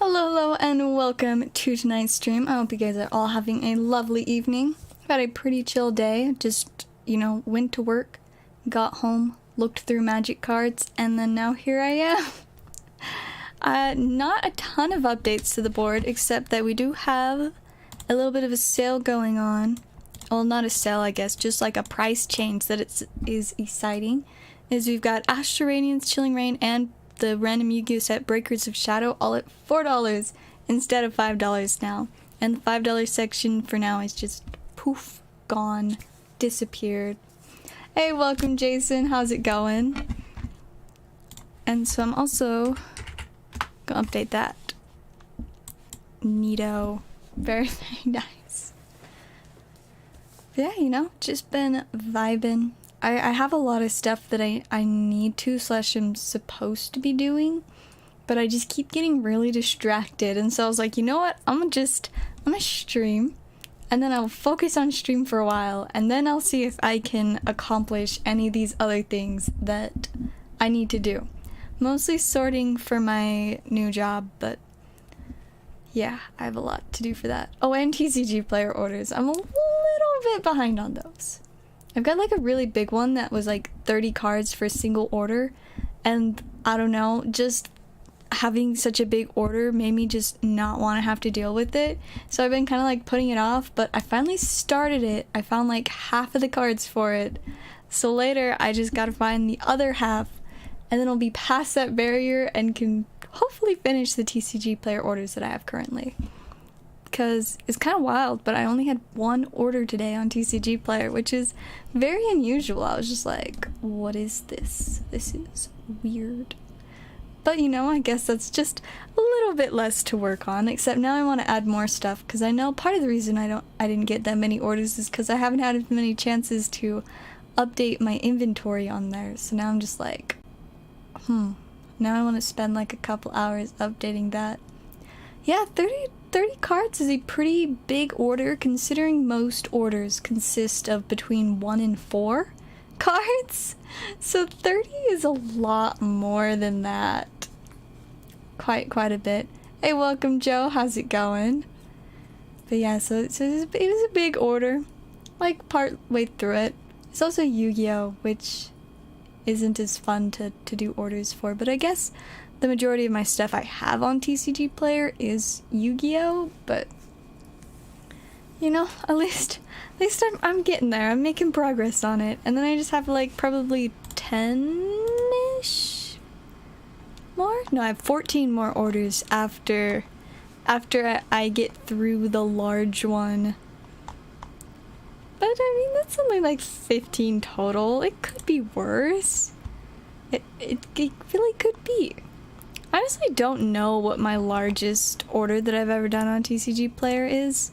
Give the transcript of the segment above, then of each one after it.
Hello, and welcome to tonight's stream. I hope you guys are all having a lovely evening. I've had a pretty chill day. Just, went to work, got home, looked through magic cards, and then now here I am. Not a ton of updates to the board, except that we do have a little bit of a sale going on. Well, not a sale, I guess, just like a price change that is exciting. We've got Astral Radiance, Chilling Rain, and the random Yu-Gi-Oh set Breakers of Shadow all at $4 instead of $5 now. And the $5 section for now is just poof, gone, disappeared. Hey, welcome Jason, how's it going? And so I'm also gonna update that. Neato. Very, very nice. But yeah, just been vibing. I have a lot of stuff that I need to / am supposed to be doing, but I just keep getting really distracted, and so I was like, you know what, I'm gonna stream, and then I'll focus on stream for a while, and then I'll see if I can accomplish any of these other things that I need to do. Mostly sorting for my new job, but yeah, I have a lot to do for that. Oh, and TCG player orders. I'm a little bit behind on those. I've got like a really big one that was like 30 cards for a single order, and I don't know, just having such a big order made me just not want to have to deal with it. So I've been kind of like putting it off, but I finally started it. I found like half of the cards for it. So later I just gotta find the other half, and then I'll be past that barrier and can hopefully finish the TCG player orders that I have currently. Because it's kind of wild, but I only had one order today on TCG Player, which is very unusual. I was just like, what is this? This is weird. But I guess that's just a little bit less to work on, except now I want to add more stuff, because I know part of the reason I didn't get that many orders is because I haven't had as many chances to update my inventory on there. So now I'm just like, now I want to spend like a couple hours updating that. Yeah, 30 cards is a pretty big order, considering most orders consist of between 1 and 4 cards. So 30 is a lot more than that. Quite a bit. Hey, welcome Joe, how's it going? But yeah, so it was a big order, like part way through it. It's also Yu-Gi-Oh, which isn't as fun to do orders for, but I guess the majority of my stuff I have on TCG Player is Yu-Gi-Oh, but at least I'm getting there. I'm making progress on it, and then I just have like probably 10-ish more. No, I have 14 more orders after I get through the large one. But I mean, that's only like 15 total. It could be worse. It really could be. I honestly don't know what my largest order that I've ever done on TCG Player is,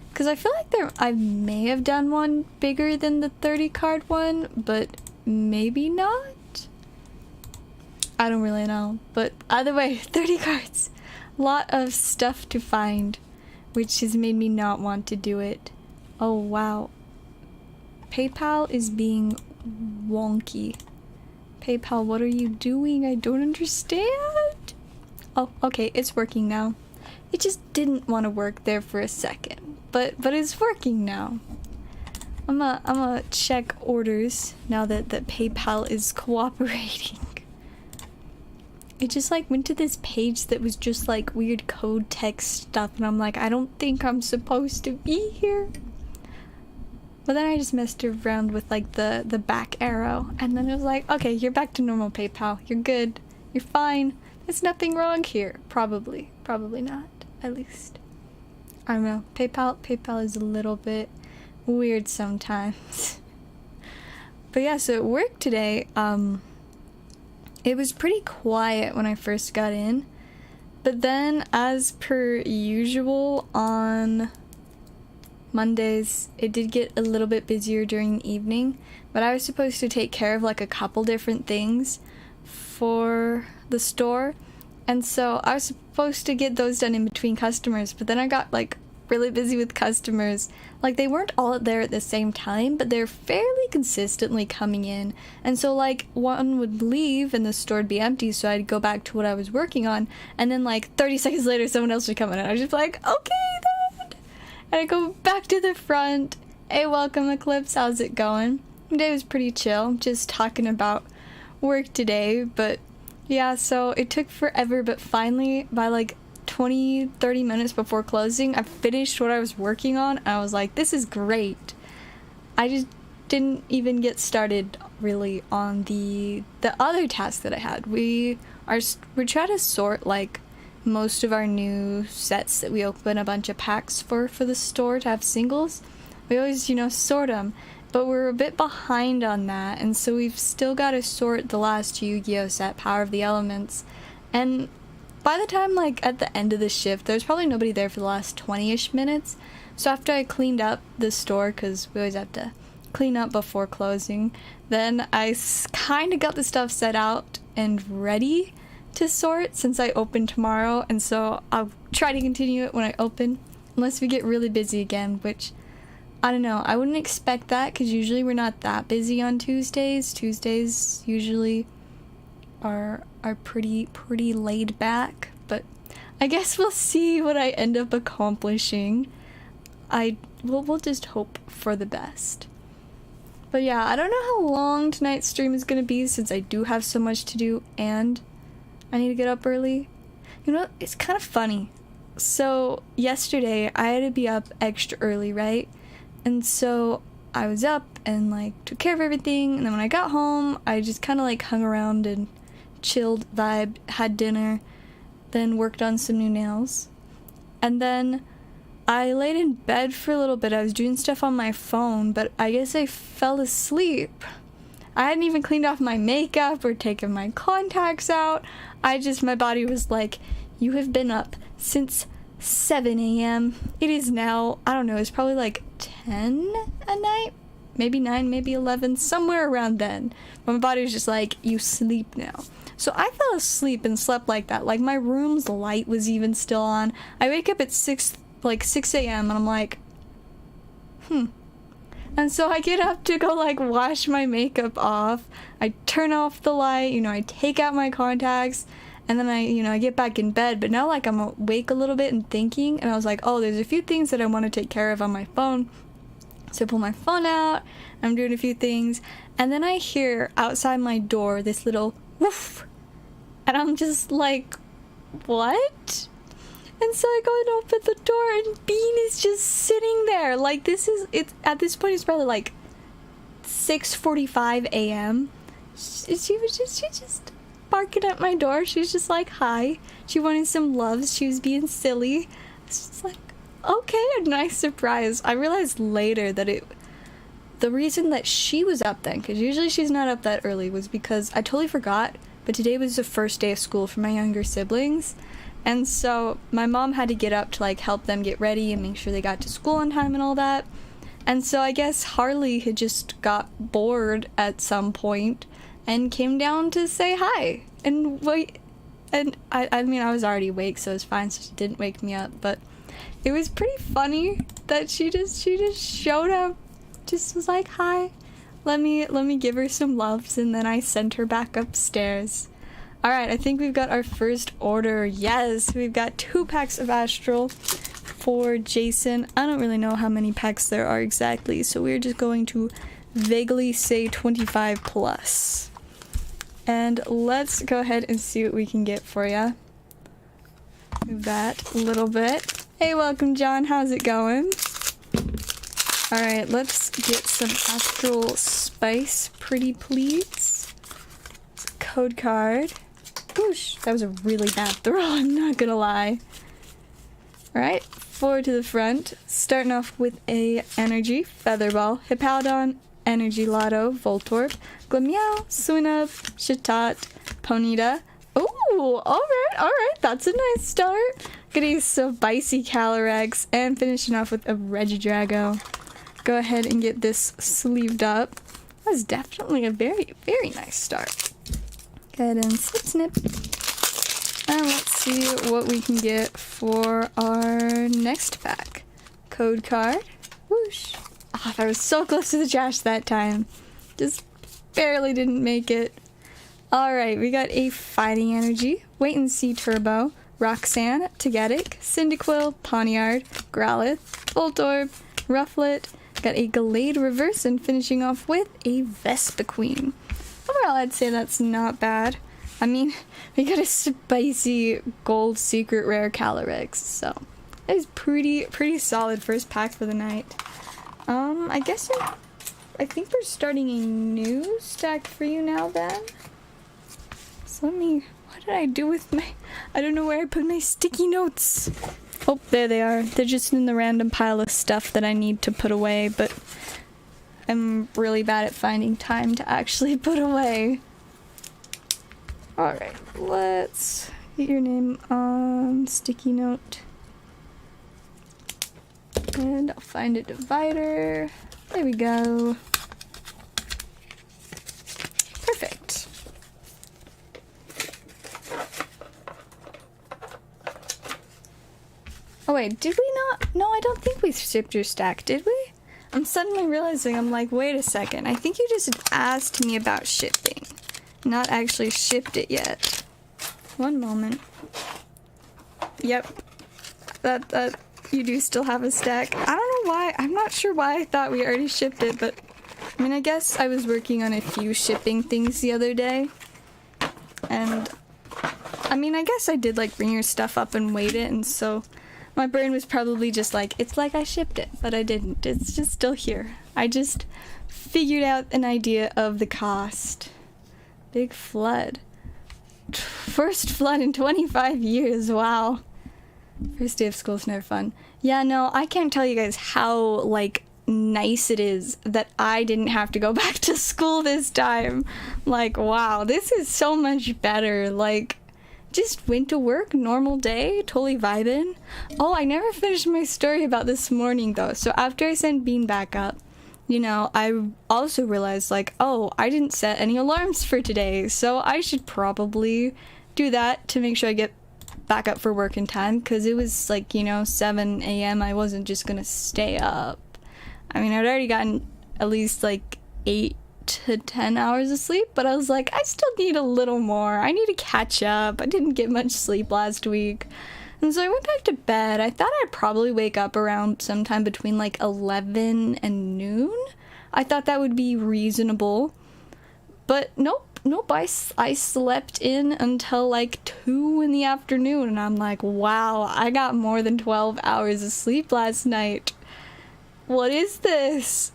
because I feel like I may have done one bigger than the 30 card one, but maybe not. I don't really know, but either way, 30 cards. A lot of stuff to find, which has made me not want to do it. Oh wow. PayPal is being wonky. PayPal, what are you doing? I don't understand. Oh, okay, it's working now. It just didn't want to work there for a second, but it's working now. I'm gonna check orders now that PayPal is cooperating. It just like went to this page that was just like weird code text stuff, and I'm like, I don't think I'm supposed to be here. But then I just messed around with like the back arrow, and then it was like, okay, you're back to normal PayPal. You're good. You're fine. There's nothing wrong here. Probably not, at least. I don't know. PayPal is a little bit weird sometimes. But yeah, so at work today, it was pretty quiet when I first got in. But then, as per usual on Mondays, it did get a little bit busier during the evening, but I was supposed to take care of like a couple different things for the store, and so I was supposed to get those done in between customers, but then I got like really busy with customers. Like, they weren't all there at the same time, but they're fairly consistently coming in. And so, like, one would leave and the store would be empty, so I'd go back to what I was working on, and then, like, 30 seconds later, someone else would come in, and I'd just be like, okay, then. And I'd go back to the front. Hey, welcome, Eclipse. How's it going? My day was pretty chill, just talking about work today, but yeah, so it took forever, but finally, by, like, 20-30 minutes before closing, I finished what I was working on, and I was like, this is great. I just didn't even get started really on the other task that I had. We're trying to sort like most of our new sets that we open a bunch of packs for the store to have singles. We always, you know, sort them, but we're a bit behind on that, and so we've still got to sort the last Yugioh set, Power of the Elements, and by the time, like, at the end of the shift, there's probably nobody there for the last 20-ish minutes. So after I cleaned up the store, because we always have to clean up before closing, then I kind of got the stuff set out and ready to sort since I open tomorrow. And so I'll try to continue it when I open, unless we get really busy again, which, I don't know. I wouldn't expect that, because usually we're not that busy on Tuesdays. Tuesdays usually are pretty laid back, but I guess we'll see what I end up accomplishing. We'll just hope for the best. But yeah, I don't know how long tonight's stream is gonna be, since I do have so much to do and I need to get up early. You know, it's kind of funny. So yesterday I had to be up extra early, right? And so I was up and like took care of everything, and then when I got home I just kind of like hung around and chilled, vibed, had dinner, then worked on some new nails, and then I laid in bed for a little bit. I was doing stuff on my phone, but I guess I fell asleep. I hadn't even cleaned off my makeup or taken my contacts out. My body was like, you have been up since 7 a.m. It is now, I don't know, it's probably like 10 at night, maybe 9, maybe 11, somewhere around then. But my body was just like, you sleep now. So I fell asleep and slept like that. Like, my room's light was even still on. I wake up at 6 a.m. and I'm like, And so I get up to go, like, wash my makeup off. I turn off the light, you know, I take out my contacts, and then I get back in bed. But now, like, I'm awake a little bit and thinking, and I was like, oh, there's a few things that I want to take care of on my phone. So I pull my phone out, I'm doing a few things, and then I hear outside my door this little woof, and I'm just like, what? And so I go and open the door, and Bean is just sitting there. Like, at this point, it's probably like 6:45 a.m. She was just barking at my door. She was just like, hi. She wanted some loves. She was being silly. It's just like, okay, a nice surprise. I realized later that the reason that she was up then, because usually she's not up that early, was because I totally forgot, but today was the first day of school for my younger siblings. And so my mom had to get up to, like, help them get ready and make sure they got to school on time and all that. And so I guess Harley had just got bored at some point and came down to say hi and wait. And I mean, I was already awake, so it was fine, so she didn't wake me up. But it was pretty funny that she just showed up, just was like, hi, let me give her some loves, and then I sent her back upstairs. Alright, I think we've got our first order. Yes, we've got 2 packs of Astral for Jason. I don't really know how many packs there are exactly, so we're just going to vaguely say 25 plus. And let's go ahead and see what we can get for ya. Move that a little bit. Hey, welcome, John. How's it going? Alright, let's get some Astral Spice, pretty please. Code card. Whoosh, that was a really bad throw, I'm not gonna lie. Alright, 4 to the front. Starting off with a Energy, Featherball, Hippowdon, Energy Lotto, Voltorb, Glameow, Swinub, Chatot, Ponyta. Ooh, alright, that's a nice start. Getting some Spicy Calyrex, and finishing off with a Regidrago. Go ahead and get this sleeved up. That was definitely a very, very nice start. Go ahead and snip. And let's see what we can get for our next pack. code card. Whoosh. Oh, I was so close to the trash that time. Just barely didn't make it. Alright, we got a Fighting Energy, Wait and See Turbo, Roxanne, Togetic, Cyndaquil, Pawniard, Growlithe, Voltorb, Rufflet. Got a Gallade Reverse and finishing off with a Vespiquen. Overall, I'd say that's not bad. I mean, we got a spicy gold secret rare Calyrex, so that is pretty solid first pack for the night. I guess I think we're starting a new stack for you now then. So what did I do with I don't know where I put my sticky notes. Oh, there they are. They're just in the random pile of stuff that I need to put away, but I'm really bad at finding time to actually put away. Alright, let's get your name on sticky note. And I'll find a divider. There we go. Perfect. Oh wait, did we not? No, I don't think we shipped your stack, did we? I'm suddenly realizing, I'm like, wait a second. I think you just asked me about shipping. Not actually shipped it yet. One moment. Yep. That you do still have a stack. I don't know why. I'm not sure why I thought we already shipped it, but I mean, I guess I was working on a few shipping things the other day. And I mean, I guess I did like bring your stuff up and weight it, and so my brain was probably just like, it's like I shipped it, but I didn't. It's just still here. I just figured out an idea of the cost. Big flood. First flood in 25 years, wow. First day of school's never fun. Yeah, no, I can't tell you guys how, like, nice it is that I didn't have to go back to school this time. Like, wow, this is so much better. Like, just went to work, normal day, totally vibing. Oh, I never finished my story about this morning, though. So after I sent Bean back up, you know, I also realized, like, oh, I didn't set any alarms for today, so I should probably do that to make sure I get back up for work in time, because it was like, you know, 7 a.m. I wasn't just gonna stay up. I mean, I'd already gotten at least like 8 to 10 hours of sleep, but I was like, I still need a little more. I need to catch up. I didn't get much sleep last week. And so I went back to bed. I thought I'd probably wake up around sometime between like 11 and noon. I thought that would be reasonable. But nope, I slept in until like 2 in the afternoon, and I'm like, wow, I got more than 12 hours of sleep last night. What is this?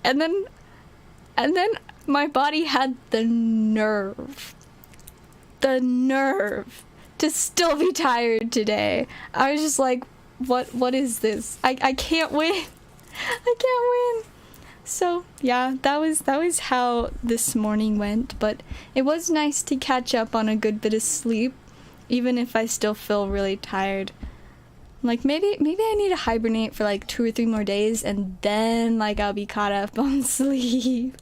And then my body had the nerve to still be tired today. I was just like, what is this? I can't win. I can't win. So yeah, that was how this morning went, but it was nice to catch up on a good bit of sleep, even if I still feel really tired. Like, maybe I need to hibernate for like 2 or 3 more days, and then like I'll be caught up on sleep.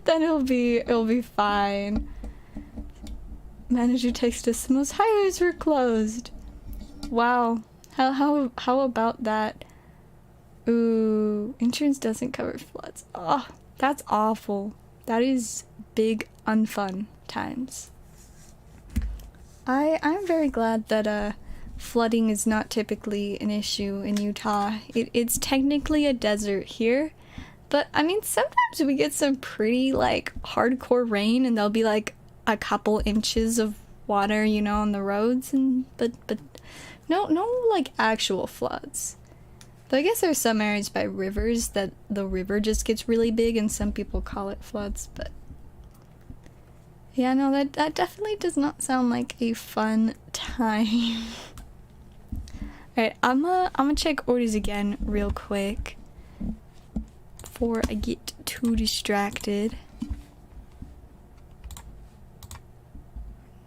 Then it'll be fine. Manager texted us, most highways were closed. Wow. How about that? Ooh, insurance doesn't cover floods. Oh, that's awful. That is big unfun times. I'm very glad that flooding is not typically an issue in Utah. It's technically a desert here, but I mean, sometimes we get some pretty like hardcore rain, and there'll be like a couple inches of water, you know, on the roads, and but no like actual floods. Though I guess there's some areas by rivers that the river just gets really big, and some people call it floods, but yeah, no, that definitely does not sound like a fun time. Alright, I'm gonna check orders again real quick before I get too distracted.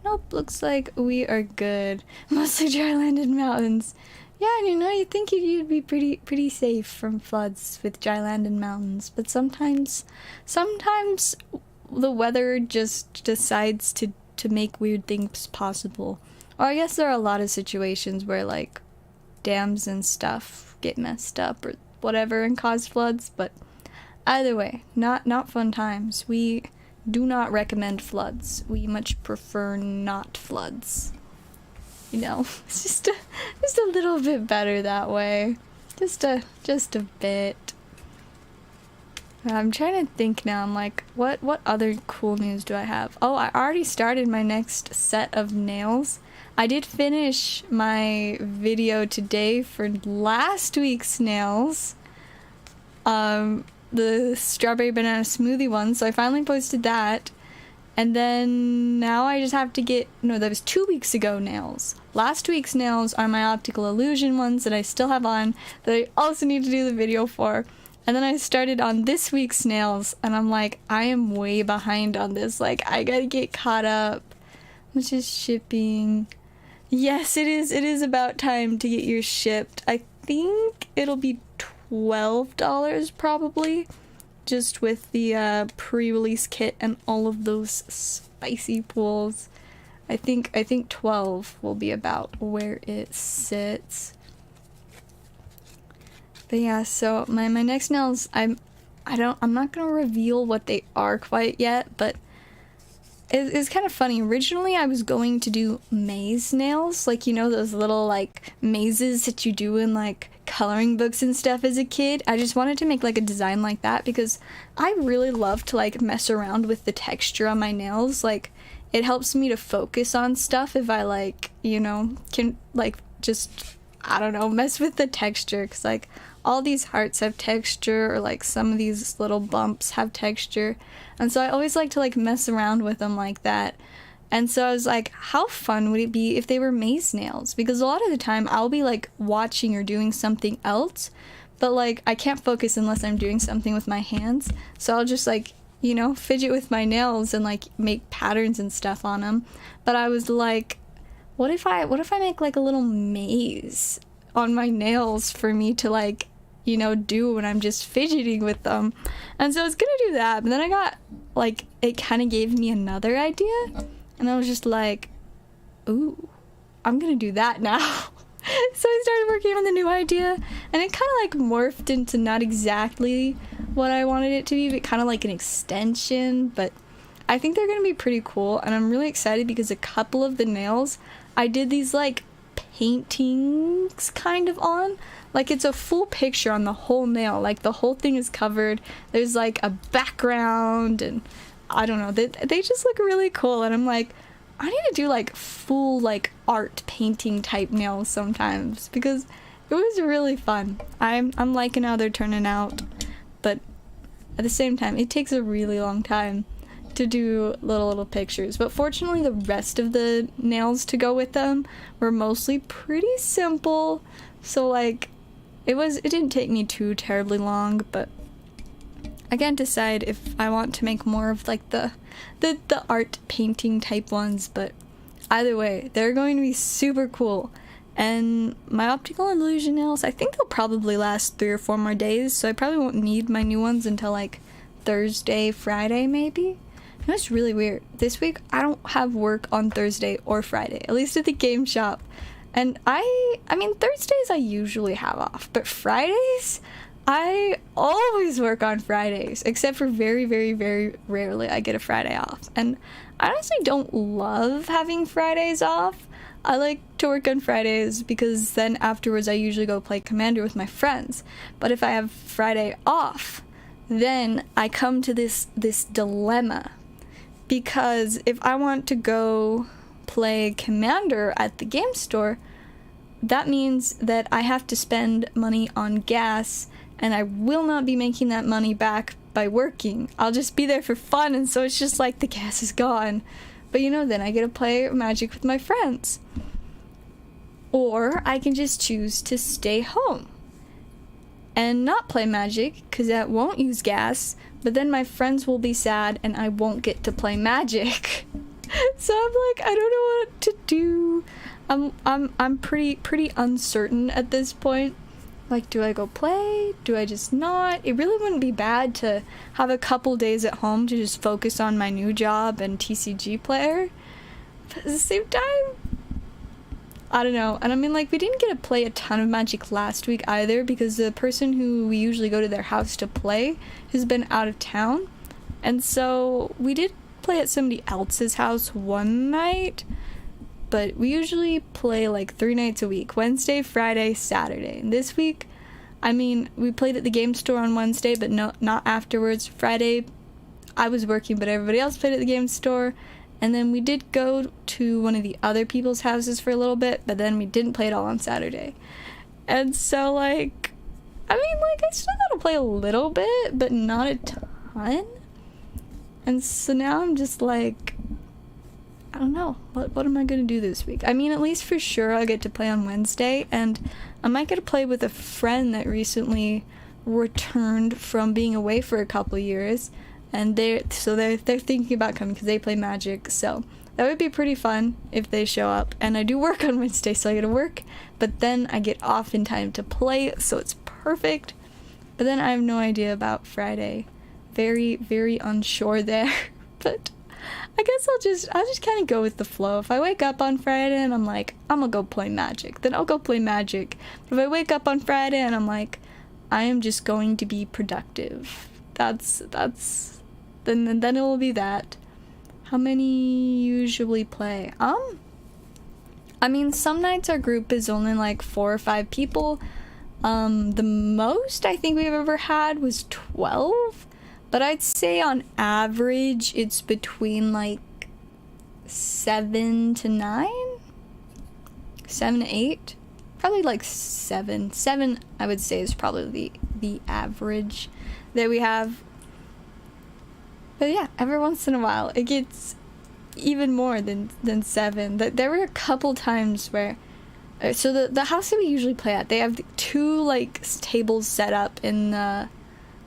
Nope, looks like we are good. Mostly dry-land and mountains. Yeah, you know, you'd think you'd be pretty safe from floods with dry land and mountains, but sometimes the weather just decides to make weird things possible. Or I guess there are a lot of situations where like dams and stuff get messed up or whatever and cause floods. But either way, not fun times. We do not recommend floods. We much prefer not floods. You know, it's just a little bit better that way. Just a bit. I'm trying to think now. I'm like, what other cool news do I have? Oh, I already started my next set of nails. I did finish my video today for last week's nails. The strawberry banana smoothie one, so I finally posted that. And then now I just have to get, no, that was 2 weeks ago nails. Last week's nails are my optical illusion ones that I still have on, that I also need to do the video for. And then I started on this week's nails, and I'm like, I am way behind on this. Like, I gotta get caught up. Which is shipping. Yes, it is. It is about time to get yours shipped. I think it'll be $12 probably. Just with the pre-release kit and all of those spicy pools. I think 12 will be about where it sits. But yeah, so my next nails, I'm not gonna reveal what they are quite yet, but it's kind of funny. Originally I was going to do maze nails, like, you know, those little like mazes that you do in like coloring books and stuff as a kid. I just wanted to make like a design like that because I really love to like mess around with the texture on my nails. Like, it helps me to focus on stuff if I like, you know, can like just, I don't know, mess with the texture, because like all these hearts have texture, or like some of these little bumps have texture, and so I always like to like mess around with them like that. And so I was like, how fun would it be if they were maze nails? Because a lot of the time I'll be like watching or doing something else, but like I can't focus unless I'm doing something with my hands. So I'll just like, you know, fidget with my nails and like make patterns and stuff on them. But I was like, what if I make like a little maze on my nails for me to like, you know, do when I'm just fidgeting with them? And so I was gonna do that, but then I got like, it kind of gave me another idea. And I was just like, ooh, I'm gonna do that now. So I started working on the new idea, and it kind of like morphed into not exactly what I wanted it to be, but kind of like an extension. But I think they're gonna be pretty cool, and I'm really excited because a couple of the nails I did these like paintings kind of on. Like, it's a full picture on the whole nail, like the whole thing is covered. There's like a background, and I don't know, they just look really cool. And I'm like, I need to do like full like art painting type nails sometimes, because it was really fun. I'm liking how they're turning out, but at the same time it takes a really long time to do little pictures. But fortunately the rest of the nails to go with them were mostly pretty simple, so like it didn't take me too terribly long. But I can't decide if I want to make more of like the art painting type ones, but either way, they're going to be super cool. And my optical illusion nails, I think they'll probably last 3 or 4 more days, so I probably won't need my new ones until like Thursday, Friday maybe. And that's really weird. This week I don't have work on Thursday or Friday, at least at the game shop. And I mean, Thursdays I usually have off, but Fridays, I always work on Fridays, except for very, very, very rarely I get a Friday off. And I honestly don't love having Fridays off. I like to work on Fridays because then afterwards I usually go play Commander with my friends. But if I have Friday off, then I come to this dilemma. Because if I want to go play Commander at the game store, that means that I have to spend money on gas, and I will not be making that money back by working. I'll just be there for fun, and so it's just like the gas is gone. But you know, then I get to play Magic with my friends. Or I can just choose to stay home and not play Magic, because that won't use gas, but then my friends will be sad and I won't get to play Magic. So I'm like, I don't know what to do. I'm pretty uncertain at this point. Like, do I go play? Do I just not? It really wouldn't be bad to have a couple days at home to just focus on my new job and TCG player. But at the same time, I don't know. And I mean, like, we didn't get to play a ton of Magic last week either because the person who we usually go to their house to play has been out of town. And so we did play at somebody else's house one night, but we usually play like 3 nights a week: Wednesday, Friday, Saturday. And this week, I mean, we played at the game store on Wednesday, but not afterwards. Friday, I was working, but everybody else played at the game store. And then we did go to one of the other people's houses for a little bit, but then we didn't play it all on Saturday. And so, like, I mean, like, I still gotta play a little bit, but not a ton. And so now I'm just like, I don't know, what am I gonna do this week? I mean, at least for sure I'll get to play on Wednesday, and I might get to play with a friend that recently returned from being away for a couple years. And they're thinking about coming because they play Magic, so that would be pretty fun if they show up. And I do work on Wednesday, so I get to work, but then I get off in time to play, so it's perfect. But then I have no idea about Friday. Very, very unsure there. But I guess I'll just kind of go with the flow. If I wake up on Friday and I'm like, I'm gonna go play Magic, then I'll go play Magic. But if I wake up on Friday and I'm like, I am just going to be productive, then it will be that. How many usually play? I mean, some nights our group is only like 4 or 5 people. The most I think we've ever had was 12, but I'd say on average it's between like 7 to 9, 7 to 8, probably like 7 I would say is probably the average that we have. But yeah, every once in a while it gets even more than 7. There were a couple times where, so the house that we usually play at, they have 2 like tables set up in the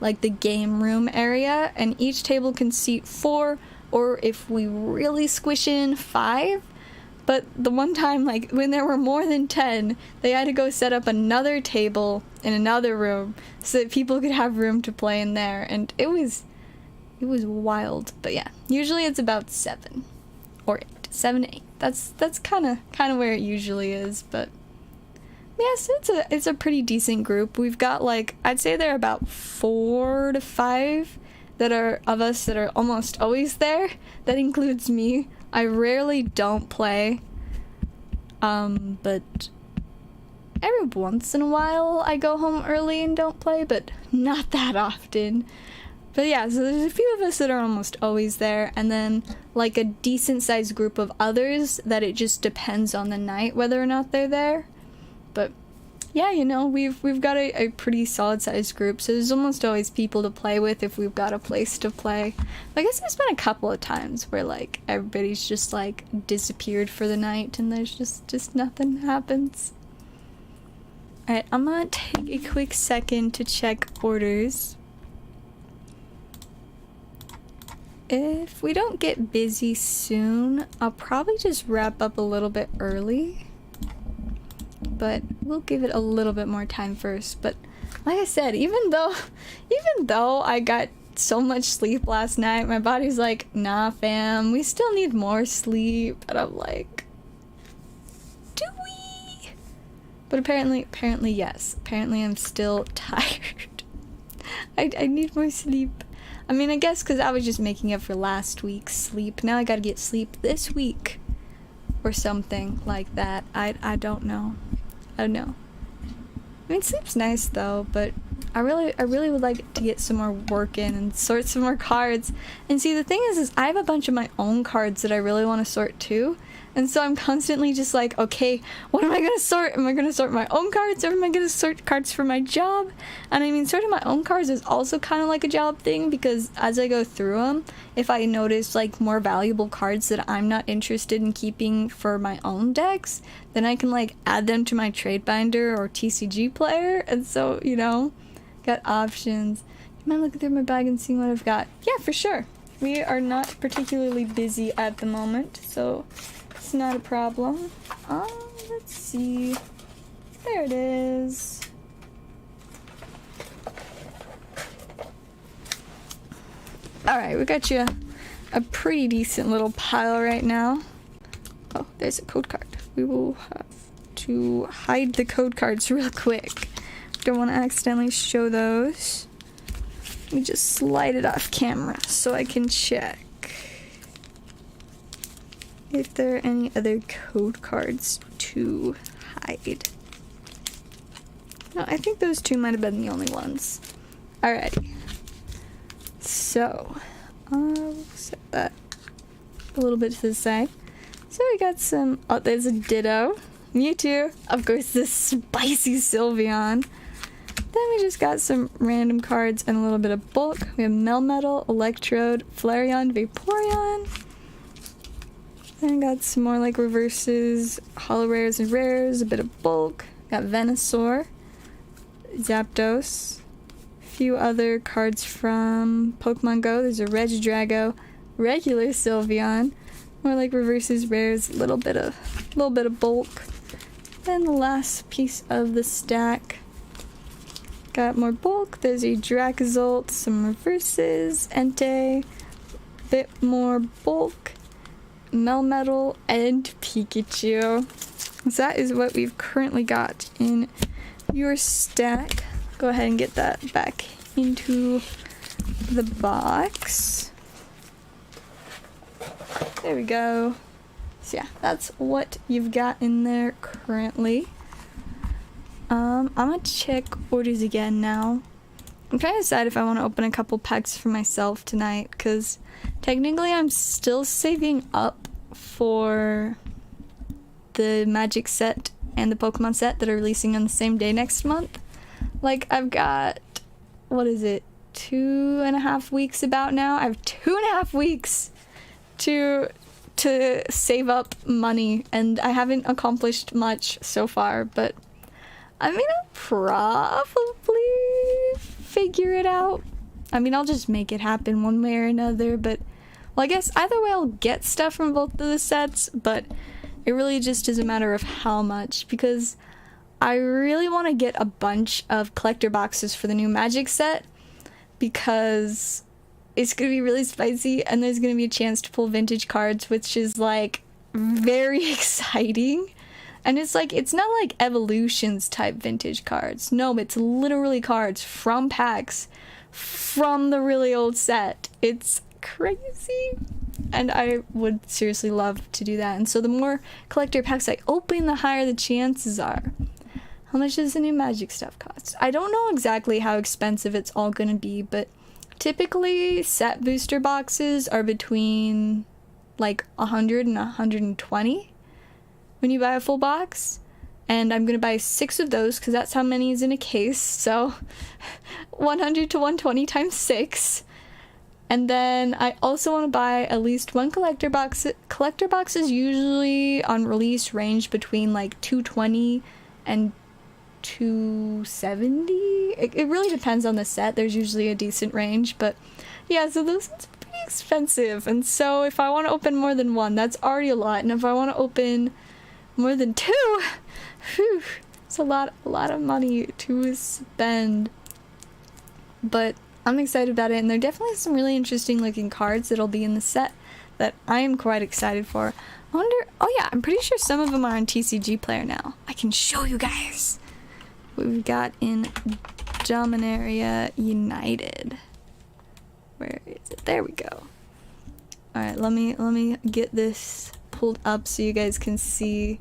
like the game room area, and each table can seat 4, or if we really squish in, 5. But the one time, like when there were more than 10, they had to go set up another table in another room so that people could have room to play in there, and it was wild. But yeah, usually it's about 7 or 8, 7 to 8. That's kind of where it usually is. But yes, it's a pretty decent group. We've got like, I'd say there are about 4 to 5 that are of us that are almost always there. That includes me. I rarely don't play, but every once in a while I go home early and don't play, but not that often. But yeah, so there's a few of us that are almost always there, and then like a decent sized group of others that it just depends on the night whether or not they're there. But yeah, you know, we've got a pretty solid sized group, so there's almost always people to play with if we've got a place to play. I guess there's been a couple of times where like everybody's just like disappeared for the night and there's just nothing happens. Alright, I'm gonna take a quick second to check orders. If we don't get busy soon, I'll probably just wrap up a little bit early. But we'll give it a little bit more time first. But like I said, even though I got so much sleep last night, my body's like, nah fam, we still need more sleep. And I'm like, do we? But apparently yes. Apparently I'm still tired. I need more sleep. I mean, I guess because I was just making up for last week's sleep. Now I gotta get sleep this week. Or something like that. I don't know. I don't know. I mean, sleep's nice though, but I really would like to get some more work in and sort some more cards. And see, the thing is I have a bunch of my own cards that I really want to sort too. And so I'm constantly just like, okay, what am I going to sort? Am I going to sort my own cards, or am I going to sort cards for my job? And I mean, sorting my own cards is also kind of like a job thing, because as I go through them, if I notice like more valuable cards that I'm not interested in keeping for my own decks, then I can like add them to my trade binder or TCG player. And so, you know, got options. You mind looking through my bag and seeing what I've got? Yeah, for sure. We are not particularly busy at the moment, so it's not a problem. Let's see. There it is. Alright, we got you a pretty decent little pile right now. Oh, there's a code card. We will have to hide the code cards real quick. Don't want to accidentally show those. Let me just slide it off camera so I can check if there are any other code cards to hide. No, I think those two might have been the only ones. Alrighty. So, I'll set that a little bit to the side. So we got some, oh, there's a Ditto. Mewtwo. Of course, this spicy Sylveon. Then we just got some random cards and a little bit of bulk. We have Melmetal, Electrode, Flareon, Vaporeon. Then got some more like reverses, holo rares and rares, a bit of bulk. Got Venusaur, Zapdos, a few other cards from Pokemon Go. There's a Regidrago, regular Sylveon, more like reverses, rares, a little bit of bulk. Then the last piece of the stack. Got more bulk. There's a Dracozolt, some reverses, Entei, bit more bulk, Melmetal, and Pikachu. So that is what we've currently got in your stack. Go ahead and get that back into the box. There we go. So yeah, that's what you've got in there currently. I'm gonna check orders again now. I'm trying to decide if I want to open a couple packs for myself tonight, because technically I'm still saving up for the Magic set and the Pokemon set that are releasing on the same day next month. Like, I've got, what is it, 2.5 weeks about now? I have 2.5 weeks to save up money, and I haven't accomplished much so far, but I'm gonna probably figure it out. I mean, I'll just make it happen one way or another, but, well, I guess either way I'll get stuff from both of the sets, but it really just is a matter of how much, because I really want to get a bunch of collector boxes for the new Magic set, because it's gonna be really spicy, and there's gonna be a chance to pull vintage cards, which is, like, very exciting. And it's like, it's not like Evolutions type vintage cards. No, it's literally cards from packs from the really old set. It's crazy. And I would seriously love to do that. And so the more collector packs I open, the higher the chances are. How much does the new Magic stuff cost? I don't know exactly how expensive it's all gonna be, but typically set booster boxes are between like 100 and 120 when you buy a full box, and I'm gonna buy 6 of those because that's how many is in a case, so 100 to 120 times 6. And then I also want to buy at least one collector box. Collector boxes usually on release range between like 220 and 270. It really depends on the set. There's usually a decent range, but yeah, so those ones are pretty expensive, and so if I want to open more than one, that's already a lot, and if I want to open more than 2, whew, it's a lot of money to spend. But I'm excited about it, and there are definitely some really interesting looking cards that'll be in the set that I am quite excited for. I wonder, oh yeah, I'm pretty sure some of them are on TCG Player now. I can show you guys what we've got in Dominaria United. Where is it? There we go. Alright, let me get this pulled up so you guys can see.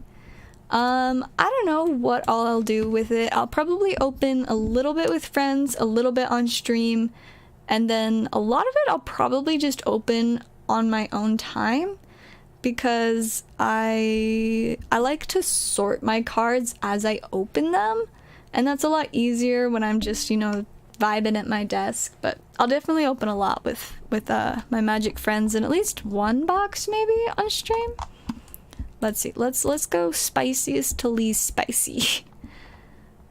I don't know what all I'll do with it. I'll probably open a little bit with friends, a little bit on stream, and then a lot of it I'll probably just open on my own time, because I like to sort my cards as I open them, and that's a lot easier when I'm just, you know, vibing at my desk. But I'll definitely open a lot with my Magic friends, and at least one box maybe on stream. Let's see. Let's go spiciest to least spicy.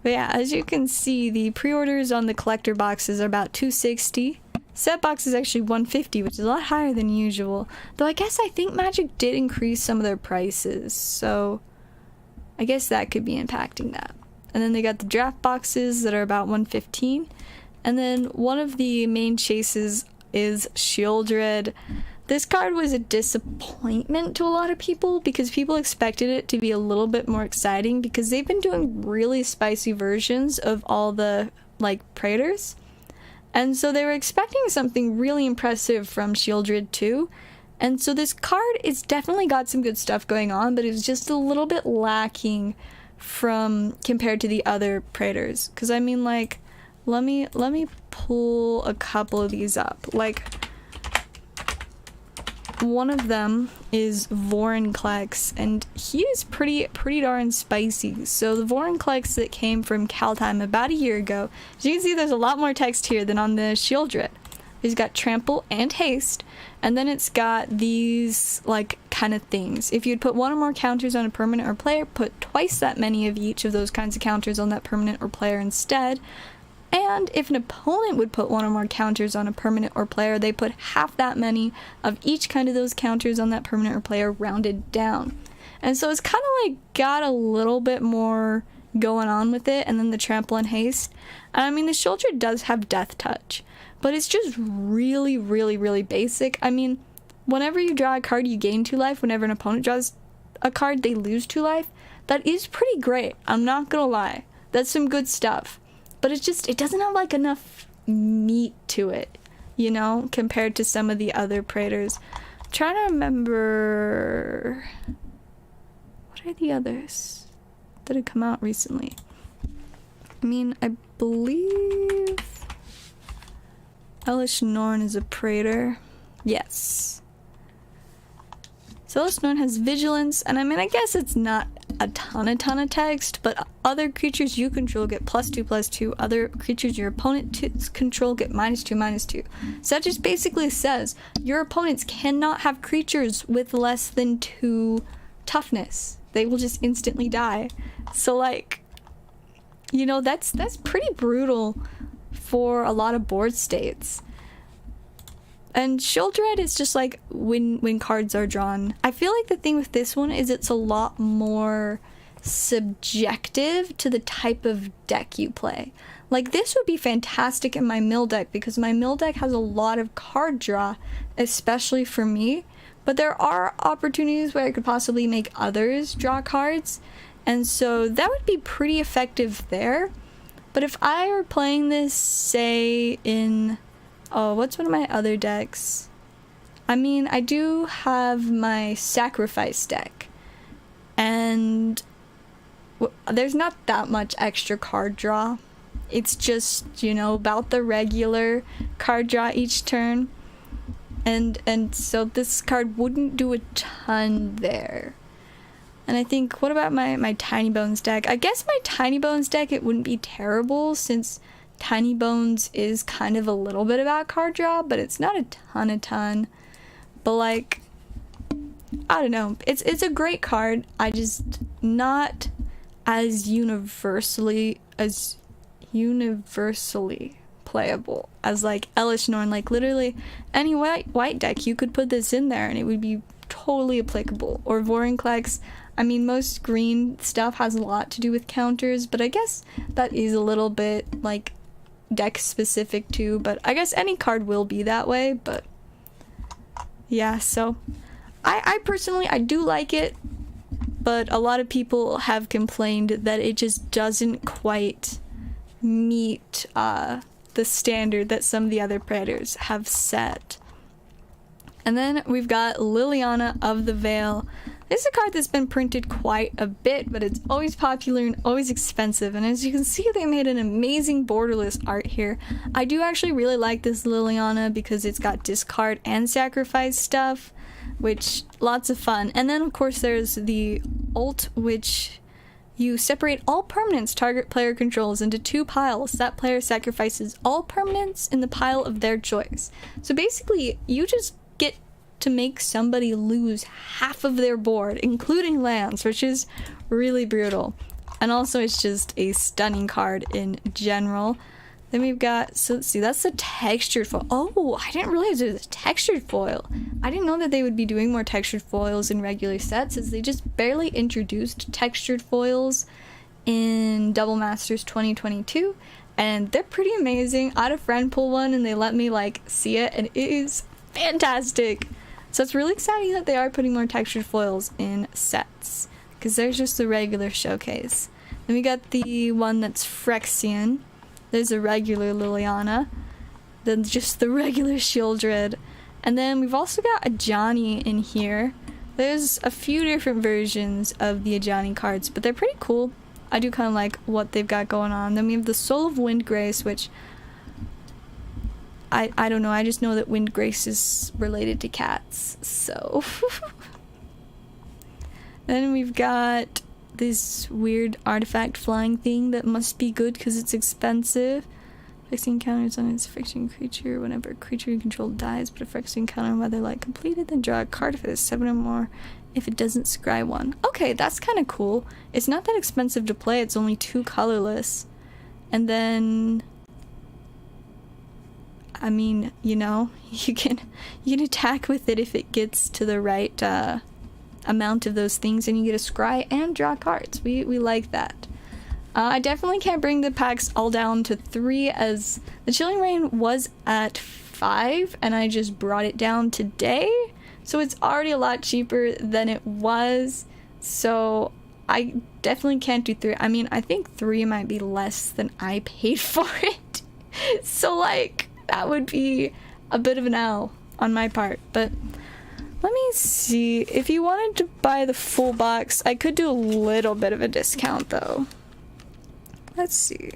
But yeah, as you can see, the pre-orders on the collector boxes are about $260. Set box is actually $150, which is a lot higher than usual. Though I guess I think Magic did increase some of their prices, so I guess that could be impacting that. And then they got the draft boxes that are about $115. And then one of the main chases is Shieldred. This card was a disappointment to a lot of people because people expected it to be a little bit more exciting because they've been doing really spicy versions of all the, like, Praetors. And so they were expecting something really impressive from Shieldred too. And so this card, it's definitely got some good stuff going on, but it was just a little bit lacking from compared to the other Praetors. Because I mean, like, let me pull a couple of these up. Like, one of them is Vorinclex, and he is pretty darn spicy. So the Vorinclex that came from Kaldheim about a year ago, as you can see, there's a lot more text here than on the Shieldred. It's got Trample and Haste, and then it's got these, like, kind of things. If you'd put one or more counters on a permanent or player, put twice that many of each of those kinds of counters on that permanent or player instead. And if an opponent would put one or more counters on a permanent or player, they put half that many of each kind of those counters on that permanent or player rounded down. And so it's kind of like got a little bit more going on with it, and then the Trample and Haste. And I mean, the Shieldred does have Death Touch, but it's just really basic. I mean, whenever you draw a card, you gain 2 life. Whenever an opponent draws a card, they lose 2 life. That is pretty great. I'm not gonna lie. That's some good stuff. But it's just, it doesn't have, like, enough meat to it, you know, compared to some of the other Praetors. I'm trying to remember, what are the others that had come out recently? I mean, I believe Elesh Norn is a Praetor. Yes. So Elesh Norn has Vigilance, and I mean, I guess it's not a ton of text, but other creatures you control get +2/+2. Other creatures your opponent control get -2/-2. So that just basically says your opponents cannot have creatures with less than 2 toughness. They will just instantly die. So, like, you know, that's pretty brutal for a lot of board states. And Shieldred is just like when cards are drawn. I feel like the thing with this one is it's a lot more subjective to the type of deck you play. Like, this would be fantastic in my mill deck because my mill deck has a lot of card draw, especially for me. But there are opportunities where I could possibly make others draw cards, and so that would be pretty effective there. But if I were playing this, say, in... oh, what's one of my other decks? I mean, I do have my Sacrifice deck, and there's not that much extra card draw. It's just, you know, about the regular card draw each turn, and so this card wouldn't do a ton there. And I think, what about my Tiny Bones deck? I guess my Tiny Bones deck, it wouldn't be terrible since Tiny Bones is kind of a little bit about card draw, but it's not a ton. But, like, I don't know. It's a great card. I just not as universally playable as, like, Elesh Norn. Like, literally any white deck you could put this in there and it would be totally applicable. Or Vorinclex. I mean, most green stuff has a lot to do with counters, but I guess that is a little bit, like, deck specific too, but I guess any card will be that way. But yeah, so I personally, I do like it, but a lot of people have complained that it just doesn't quite meet the standard that some of the other Praetors have set. And then we've got Liliana of the Veil. This is a card that's been printed quite a bit, but it's always popular and always expensive. And as you can see, they made an amazing borderless art here. I do actually really like this Liliana because it's got discard and sacrifice stuff, which lots of fun. And then of course there's the ult, which you separate all permanents target player controls into 2 piles. That player sacrifices all permanents in the pile of their choice. So basically, you just get to make somebody lose half of their board, including lands, which is really brutal. And also, it's just a stunning card in general. Then we've got, so let's see, that's the textured foil. Oh, I didn't realize it was a textured foil. I didn't know that they would be doing more textured foils in regular sets, as they just barely introduced textured foils in Double Masters 2022, and they're pretty amazing. I had a friend pull one and they let me, like, see it, and it is fantastic. So it's really exciting that they are putting more textured foils in sets, because there's just the regular showcase. Then we got the one that's Phyrexian. There's a regular Liliana. Then just the regular Shieldred. And then we've also got a Johnny in here. There's a few different versions of the Ajani cards, but they're pretty cool. I do kind of like what they've got going on. Then we have the Soul of Windgrace, which I don't know. I just know that Windgrace is related to cats, so. Then we've got this weird artifact flying thing that must be good because it's expensive. Fixing counters on its friction creature whenever a creature you control dies, but a friction counter on weatherlight completed, then draw a card if it has 7 or more. If it doesn't, scry 1. Okay, that's kind of cool. It's not that expensive to play. It's only 2 colorless. And then, I mean, you know, you can attack with it if it gets to the right amount of those things, and you get a scry and draw cards. We like that. I definitely can't bring the packs all down to 3, as the Chilling Reign was at 5 and I just brought it down today, so it's already a lot cheaper than it was, so I definitely can't do 3. I mean, I think 3 might be less than I paid for it, so like that would be a bit of an L on my part. But let me see, if you wanted to buy the full box, I could do a little bit of a discount though. Let's see.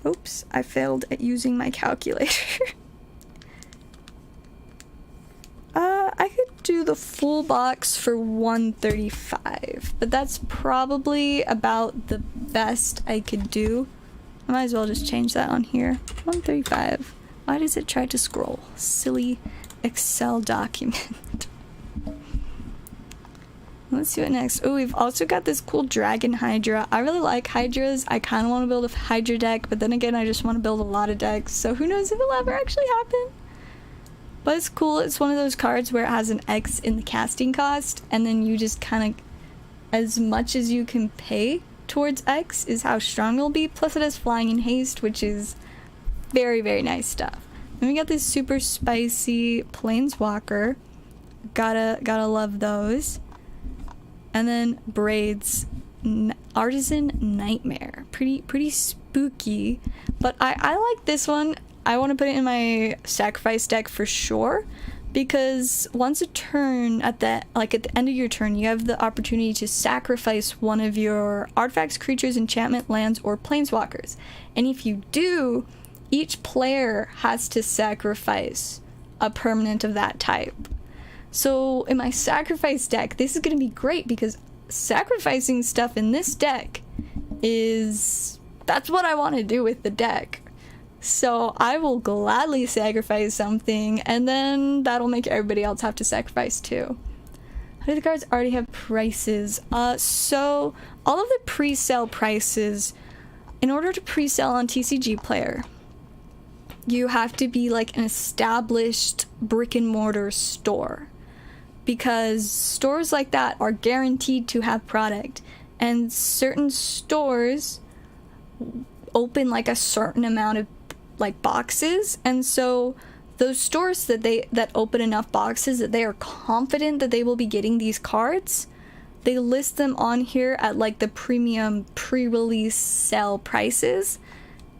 Oops, I failed at using my calculator. I could do the full box for $135, but that's probably about the best I could do. I might as well just change that on here. $135. Why does it try to scroll? Silly Excel document. Let's see what next. Oh, we've also got this cool Dragon Hydra. I really like Hydras. I kind of want to build a Hydra deck, but then again, I just want to build a lot of decks, so who knows if it'll ever actually happen. But it's cool. It's one of those cards where it has an X in the casting cost, and then you just kind of, as much as you can pay towards X is how strong it'll be. Plus it has flying and haste, which is very, very nice stuff. Then we got this super spicy Planeswalker. Gotta love those. And then Braids Artisan Nightmare. Pretty spooky. But I like this one. I want to put it in my sacrifice deck for sure, because once a turn, at the end of your turn, you have the opportunity to sacrifice one of your artifacts, creatures, enchantment, lands, or planeswalkers. And if you do, each player has to sacrifice a permanent of that type. So in my sacrifice deck, this is going to be great, because sacrificing stuff in this deck that's what I want to do with the deck. So I will gladly sacrifice something, and then that'll make everybody else have to sacrifice too. How do the cards already have prices? So all of the pre-sale prices, in order to pre-sale on TCG Player, you have to be like an established brick and mortar store, because stores like that are guaranteed to have product, and certain stores open like a certain amount of like boxes, and so those stores that open enough boxes that they are confident that they will be getting these cards, they list them on here at like the premium pre-release sale prices.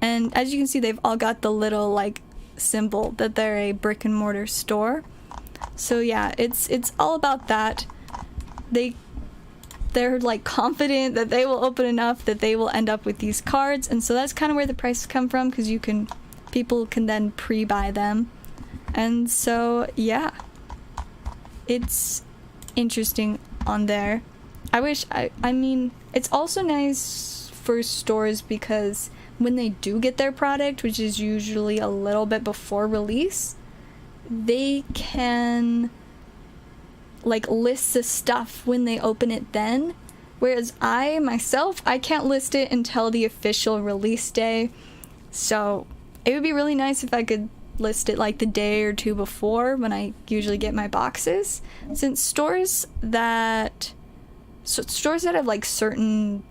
And as you can see, they've all got the little like symbol that they're a brick and mortar store. So yeah, it's all about that. They're like confident that they will open enough that they will end up with these cards, and so that's kind of where the prices come from, because people can then pre-buy them. And so yeah, it's interesting on there. I mean it's also nice for stores, because when they do get their product, which is usually a little bit before release, they can like list the stuff when they open it then, whereas I myself can't list it until the official release day. So it would be really nice if I could list it like the day or two before, when I usually get my boxes, since stores that have like certain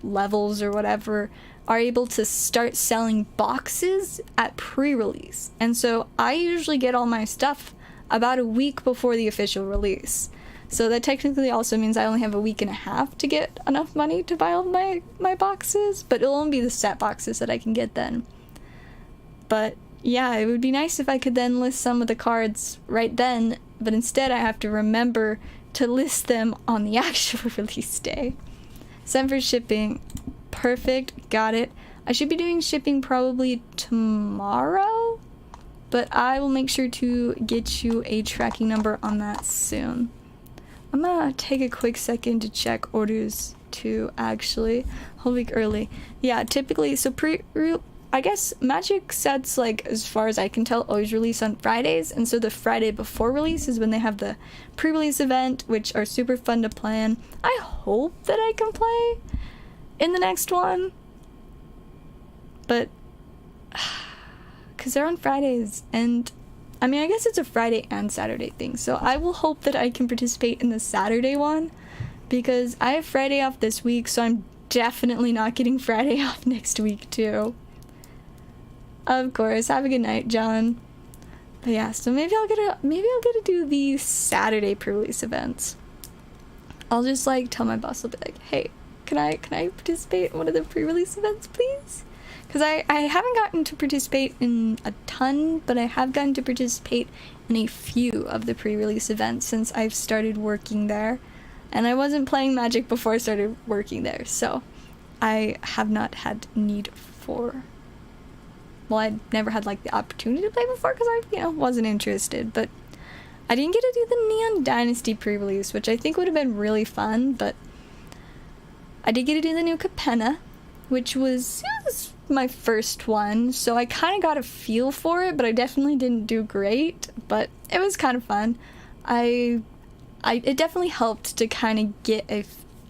levels or whatever, are able to start selling boxes at pre-release. And so I usually get all my stuff about a week before the official release. So that technically also means I only have a week and a half to get enough money to buy all my boxes, but it'll only be the set boxes that I can get then. But yeah, it would be nice if I could then list some of the cards right then, but instead I have to remember to list them on the actual release day. Send for shipping. Perfect, got it. I should be doing shipping probably tomorrow, but I will make sure to get you a tracking number on that soon. I'm gonna take a quick second to check orders too, actually. Whole week early. Yeah, typically, so I guess Magic sets, like, as far as I can tell, always release on Fridays, and so the Friday before release is when they have the pre-release event, which are super fun to plan. I hope that I can play in the next one, but because they're on Fridays, and I mean, I guess it's a Friday and Saturday thing, so I will hope that I can participate in the Saturday one, because I have Friday off this week, so I'm definitely not getting Friday off next week too. Of course. Have a good night, John. But yeah, so maybe I'll get to do the Saturday pre-release events. I'll just like tell my boss, I'll be like, hey, can I participate in one of the pre-release events, please? Because I haven't gotten to participate in a ton, but I have gotten to participate in a few of the pre-release events since I've started working there. And I wasn't playing Magic before I started working there, so I have not had need for... Well, I never had like the opportunity to play before because I, wasn't interested, but I didn't get to do the Neon Dynasty pre-release, which I think would have been really fun, but I did get to do the new Capenna, which was my first one, so I kind of got a feel for it, but I definitely didn't do great, but it was kind of fun. It definitely helped to kind of get a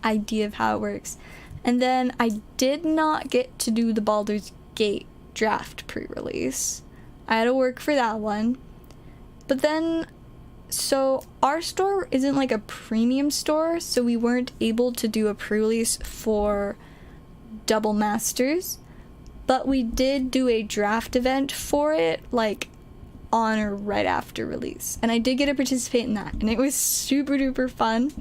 idea of how it works. And then I did not get to do the Baldur's Gate draft pre-release. I had to work for that one. But then, so our store isn't like a premium store, so we weren't able to do a pre-release for Double Masters, but we did do a draft event for it, like on or right after release, and I did get to participate in that, and it was super duper fun.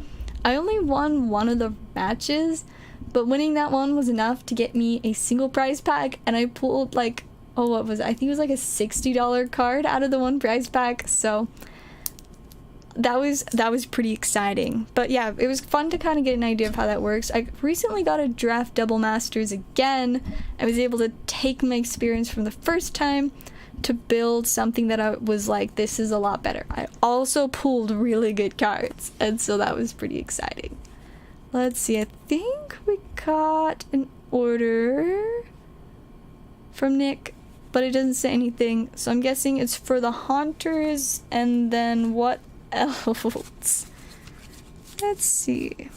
I only won one of the matches, but winning that one was enough to get me a single prize pack, and I pulled like, what was it? I think it was like a $60 card out of the one prize pack, so that was pretty exciting. But yeah, it was fun to kind of get an idea of how that works. I recently got to draft Double Masters again. I was able to take my experience from the first time to build something that I was like, this is a lot better. I also pulled really good cards, and so that was pretty exciting. Let's see, I think we got an order from Nick, but it doesn't say anything, so I'm guessing it's for the Haunters, and then what else? Let's see.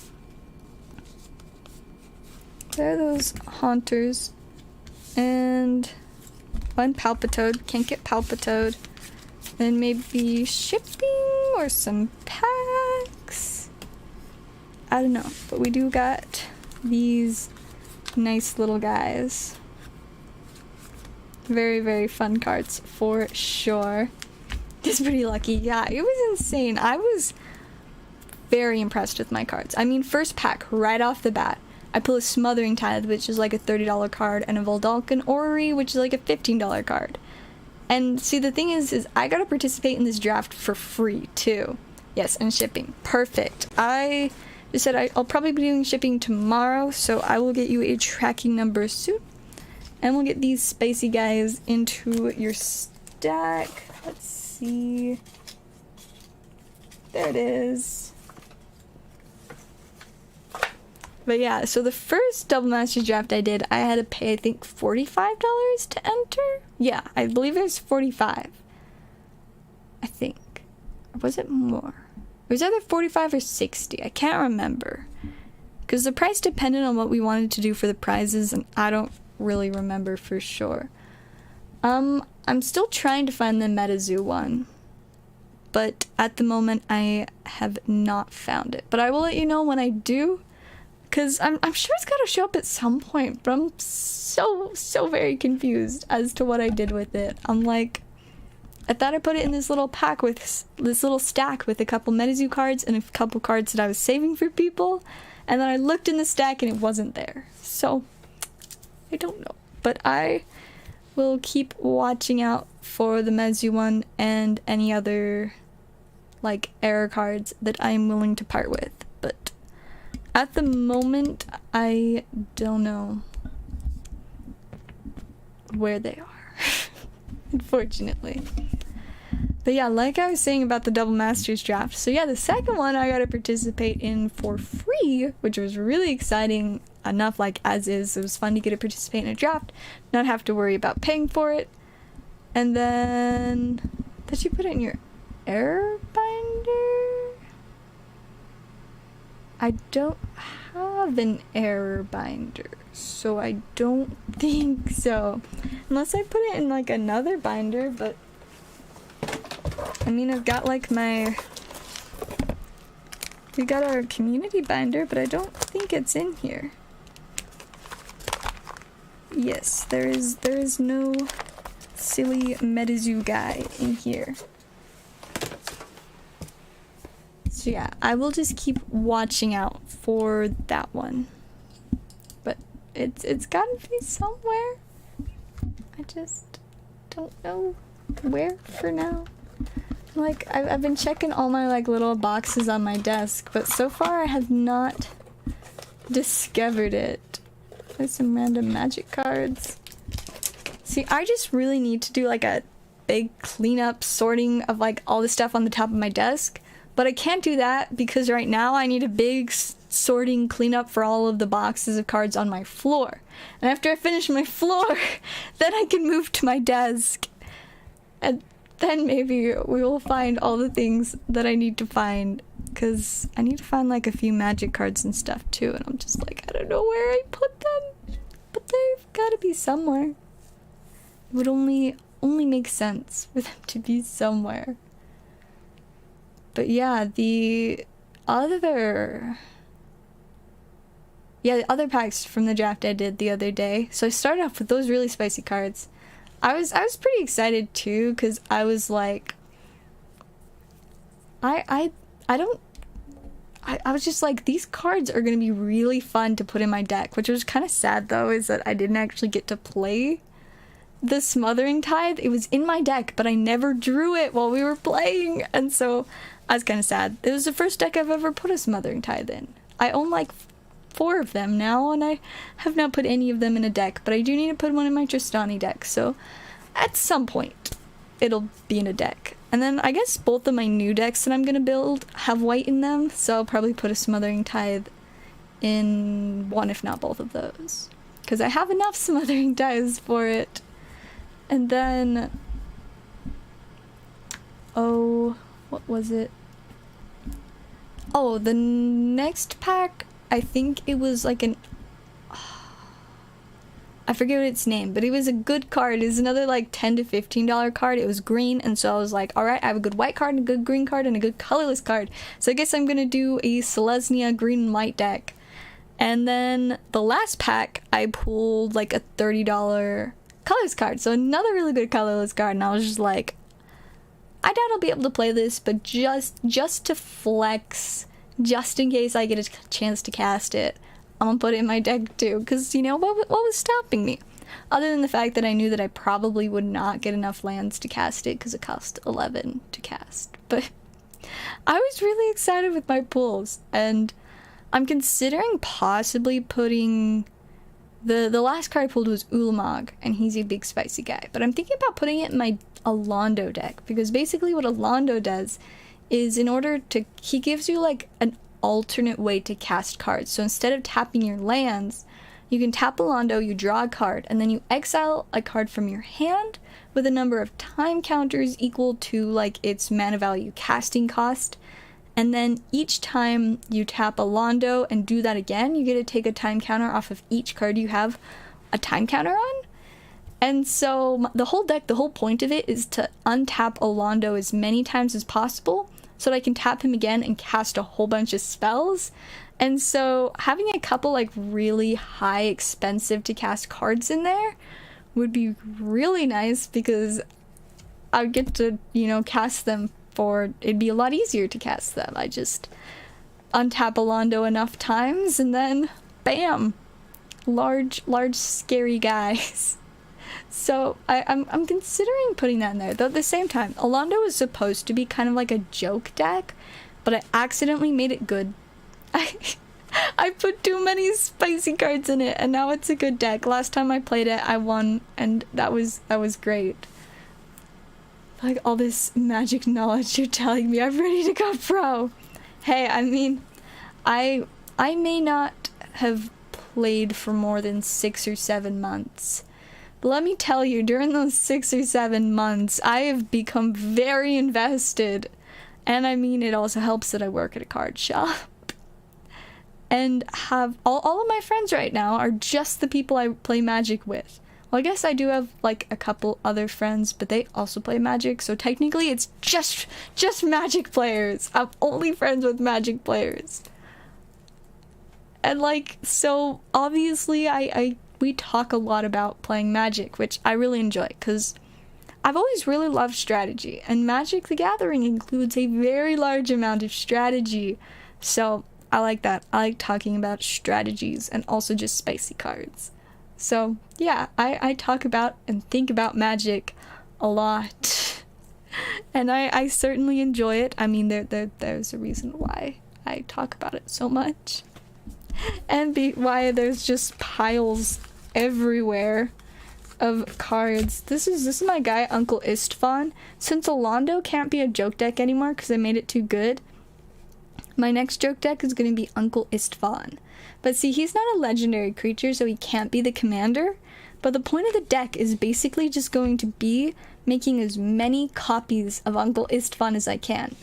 There are those Haunters, and one Palpitoad. Can't get Palpitoad. Then maybe shipping or some packs. I don't know, but we do got these nice little guys. Very, very fun cards for sure. Just pretty lucky. Yeah, it was insane. I was very impressed with my cards. I mean, first pack, right off the bat, I pull a Smothering Tithe, which is like a $30 card, and a Voldalkin Orrery, which is like a $15 card. And see, the thing is I gotta participate in this draft for free, too. Yes, and shipping. Perfect. I just said I'll probably be doing shipping tomorrow, so I will get you a tracking number soon. And we'll get these spicy guys into your stack. Let's see. There it is. But yeah, so the first Double Masters draft I did, I had to pay, I think, $45 to enter? Yeah, I believe it was $45. I think. Or was it more? It was either $45 or $60. I can't remember. Because the price depended on what we wanted to do for the prizes, and I don't really remember for sure. I'm still trying to find the MetaZoo one, but at the moment I have not found it. But I will let you know when I do, Because I'm sure it's got to show up at some point, but I'm so very confused as to what I did with it. I'm like, I thought I put it in this little pack with this little stack with a couple Metazoo cards and a couple cards that I was saving for people, and then I looked in the stack and it wasn't there. So I don't know, but I will keep watching out for the Metazoo one and any other like error cards that I am willing to part with. But at the moment, I don't know where they are, unfortunately. But yeah, like I was saying about the Double Masters draft, so yeah, the second one I got to participate in for free, which was really exciting enough, like as is. It was fun to get to participate in a draft, not have to worry about paying for it. And then, did you put it in your error binder? I don't have an error binder, so I don't think so. Unless I put it in like another binder, but I mean, I've got like we got our community binder, but I don't think it's in here. Yes, there is no silly Metazoo guy in here. So yeah, I will just keep watching out for that one. But it's gotta be somewhere. I just don't know where for now. Like, I've been checking all my like little boxes on my desk, but so far I have not discovered it. There's some random magic cards. See, I just really need to do like a big cleanup sorting of like all the stuff on the top of my desk. But I can't do that because right now I need a big sorting cleanup for all of the boxes of cards on my floor. And after I finish my floor, then I can move to my desk. And then maybe we will find all the things that I need to find. Because I need to find like a few magic cards and stuff too. And I'm just like, I don't know where I put them. But they've got to be somewhere. It would only make sense for them to be somewhere. But yeah, the other packs from the draft I did the other day. So I started off with those really spicy cards. I was pretty excited too, because I was like, I was just like, these cards are gonna be really fun to put in my deck, which was kind of sad though, is that I didn't actually get to play the Smothering Tithe. It was in my deck, but I never drew it while we were playing, and so I was kind of sad. It was the first deck I've ever put a Smothering Tithe in. I own like 4 of them now, and I have not put any of them in a deck, but I do need to put one in my Tristani deck, so at some point it'll be in a deck. And then I guess both of my new decks that I'm gonna build have white in them, so I'll probably put a Smothering Tithe in one, if not both of those, because I have enough Smothering Tithes for it. And then, oh, what was it? Oh, the next pack, I think it was like I forget what its name, but it was a good card. It was another like $10 to $15 card. It was green, and so I was like, alright, I have a good white card, and a good green card, and a good colorless card. So I guess I'm gonna do a Selesnya green and white deck. And then the last pack, I pulled like a $30 colors card. So another really good colorless card, and I was just like, I doubt I'll be able to play this, but just to flex, just in case I get a chance to cast it, I'm gonna put it in my deck too, because, you know, what was stopping me? Other than the fact that I knew that I probably would not get enough lands to cast it, because it cost 11 to cast. But I was really excited with my pulls, and I'm considering possibly putting... The last card I pulled was Ulamog, and he's a big spicy guy. But I'm thinking about putting it in my Alondo deck, because basically what Alondo does is, in order to... he gives you like an alternate way to cast cards. So instead of tapping your lands, you can tap Alondo, you draw a card, and then you exile a card from your hand with a number of time counters equal to like its mana value casting cost. And then each time you tap Alondo and do that again, you get to take a time counter off of each card you have a time counter on. And so the whole deck, the whole point of it is to untap Alondo as many times as possible, so that I can tap him again and cast a whole bunch of spells. And so having a couple like really high expensive to cast cards in there would be really nice, because I would get to, you know, cast them for, it'd be a lot easier to cast them. I just untap a Londo enough times and then bam, large scary guys. So I'm considering putting that in there. Though at the same time, Alondo is supposed to be kind of like a joke deck, but I accidentally made it good. I put too many spicy cards in it, and now it's a good deck. Last time I played it, I won, and that was great. Like, all this magic knowledge you're telling me, I'm ready to go pro. Hey, I mean, I may not have played for more than 6 or 7 months. But let me tell you, during those 6 or 7 months, I have become very invested. And I mean, it also helps that I work at a card shop. And have all of my friends right now are just the people I play Magic with. Well, I guess I do have like a couple other friends, but they also play Magic, so technically it's just Magic players. I'm only friends with Magic players. And like, so obviously we talk a lot about playing Magic, which I really enjoy, because I've always really loved strategy, and Magic the Gathering includes a very large amount of strategy. So I like that. I like talking about strategies and also just spicy cards. So yeah, I talk about and think about Magic a lot. And I certainly enjoy it. I mean, there's a reason why I talk about it so much. And why there's just piles everywhere of cards. This is my guy, Uncle Istvan. Since Alondo can't be a joke deck anymore because I made it too good, my next joke deck is going to be Uncle Istvan. But see, he's not a legendary creature, so he can't be the commander. But the point of the deck is basically just going to be making as many copies of Uncle Istvan as I can.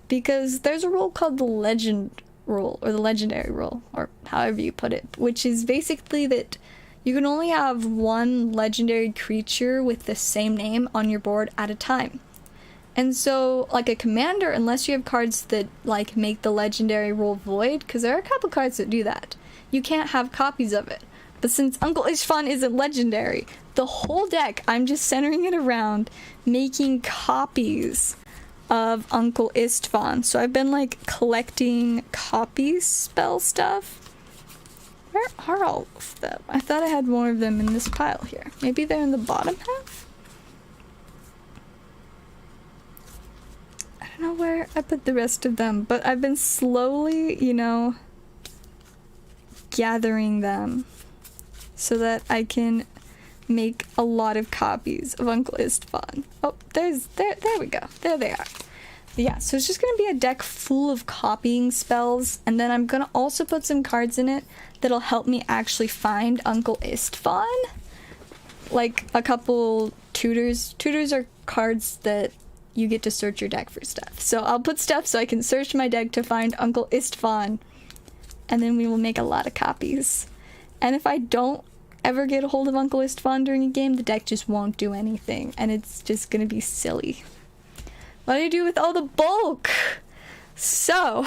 Because there's a rule called the legend rule, or the legendary rule, or however you put it, which is basically that you can only have one legendary creature with the same name on your board at a time. And so, like a commander, unless you have cards that, like, make the legendary rule void, because there are a couple cards that do that, you can't have copies of it. But since Uncle Istvan isn't legendary, the whole deck, I'm just centering it around making copies of Uncle Istvan. So I've been, like, collecting copies spell stuff. Where are all of them? I thought I had more of them in this pile here. Maybe they're in the bottom half? I don't know where I put the rest of them, but I've been slowly, you know, gathering them so that I can make a lot of copies of Uncle Istvan. Oh, there we go. There they are. But yeah, so it's just gonna be a deck full of copying spells, and then I'm gonna also put some cards in it that'll help me actually find Uncle Istvan. Like a couple tutors. Tutors are cards that you get to search your deck for stuff. So I'll put stuff so I can search my deck to find Uncle Istvan, and then we will make a lot of copies. And if I don't ever get a hold of Uncle Istvan during a game, the deck just won't do anything, and it's just gonna be silly. What do you do with all the bulk? So,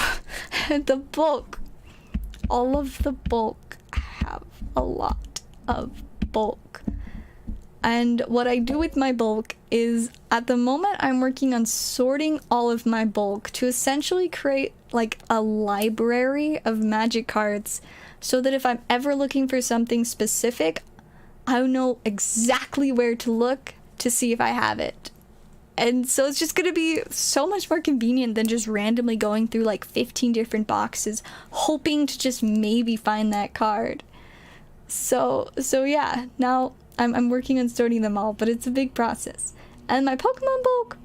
the bulk. All of the bulk have a lot of bulk. And what I do with my bulk is, at the moment, I'm working on sorting all of my bulk to essentially create, like, a library of Magic cards, so that if I'm ever looking for something specific, I know exactly where to look to see if I have it. And so it's just gonna be so much more convenient than just randomly going through like 15 different boxes, hoping to just maybe find that card. So yeah, now I'm working on sorting them all, but it's a big process. And my Pokemon bulk,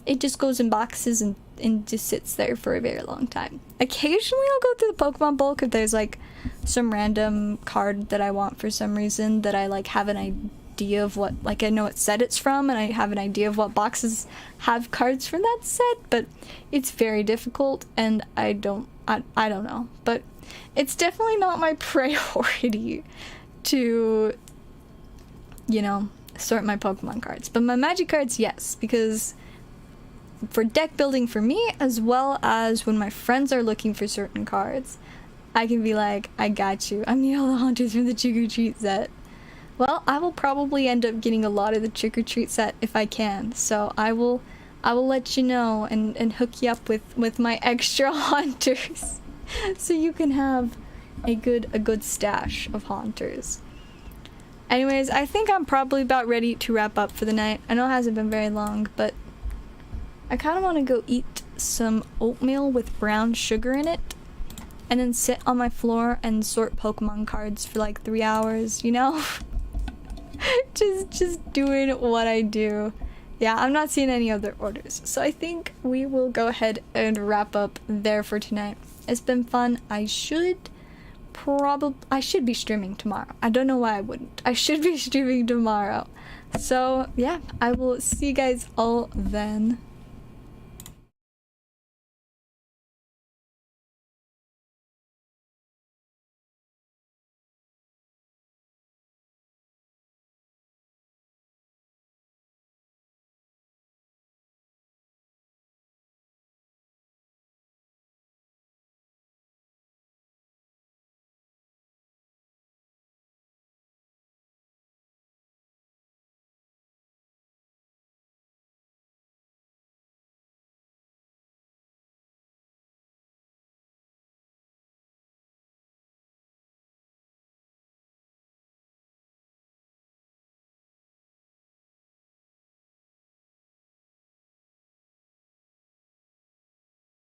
it just goes in boxes and just sits there for a very long time. Occasionally I'll go through the Pokemon bulk if there's like some random card that I want for some reason, that I like have an idea of what, like I know what set it's from, and I have an idea of what boxes have cards from that set, but it's very difficult, and I don't know. But it's definitely not my priority to, you know, sort my Pokemon cards. But my Magic cards, yes, because for deck building for me, as well as when my friends are looking for certain cards, I can be like, I got you. I need all the hunters from the trick-or-treat set. Well, I will probably end up getting a lot of the trick-or-treat set if I can. So I will let you know and hook you up with my extra hunters. So you can have a good stash of haunters. Anyways, I think I'm probably about ready to wrap up for the night. I know it hasn't been very long, but I kind of want to go eat some oatmeal with brown sugar in it and then sit on my floor and sort Pokemon cards for like 3 hours, you know? just doing what I do. Yeah, I'm not seeing any other orders. So I think we will go ahead and wrap up there for tonight. It's been fun. I should be streaming tomorrow. I don't know why I wouldn't. I should be streaming tomorrow. So yeah, I will see you guys all then.